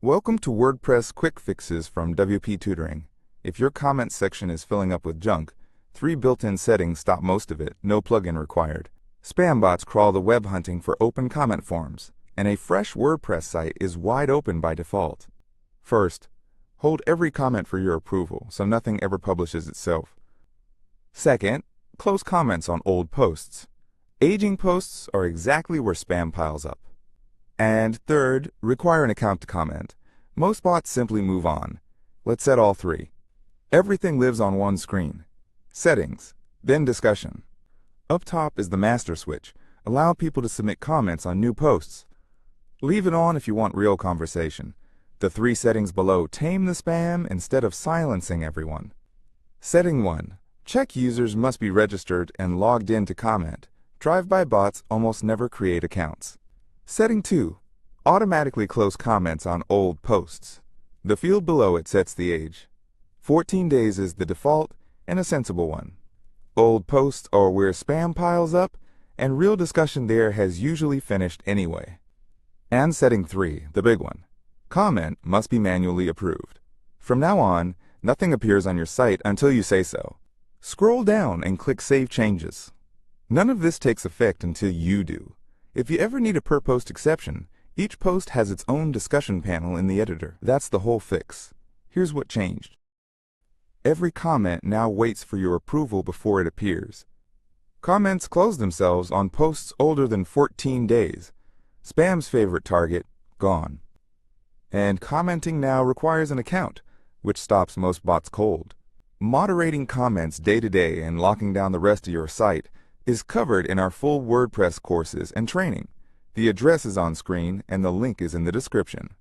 Welcome to WordPress Quick Fixes from WP-Tutoring. If your comments section is filling up with junk, 3 built-in settings stop most of it, no plugin required. Spam bots crawl the web hunting for open comment forms, and a fresh WordPress site is wide open by default. First, hold every comment for your approval so nothing ever publishes itself. Second, close comments on old posts. Aging posts are exactly where spam piles up. And third, require an account to comment. Most bots simply move on. Let's set all 3. Everything lives on one screen. Settings, then discussion. Up top is the master switch. Allow people to submit comments on new posts. Leave it on if you want real conversation. The 3 settings below tame the spam instead of silencing everyone. Setting 1. Check users must be registered and logged in to comment. Drive-by bots almost never create accounts. Setting 2. Automatically close comments on old posts. The field below it sets the age. 14 days is the default and a sensible one. Old posts are where spam piles up, and real discussion there has usually finished anyway. And setting 3, the big one. Comment must be manually approved. From now on, nothing appears on your site until you say so. Scroll down and click Save Changes. None of this takes effect until you do. If you ever need a per-post exception, each post has its own discussion panel in the editor. That's the whole fix. Here's what changed. Every comment now waits for your approval before it appears. Comments close themselves on posts older than 14 days. Spam's favorite target, gone. And commenting now requires an account, which stops most bots cold. Moderating comments day to day and locking down the rest of your site is covered in our full WordPress courses and training. The address is on screen and the link is in the description.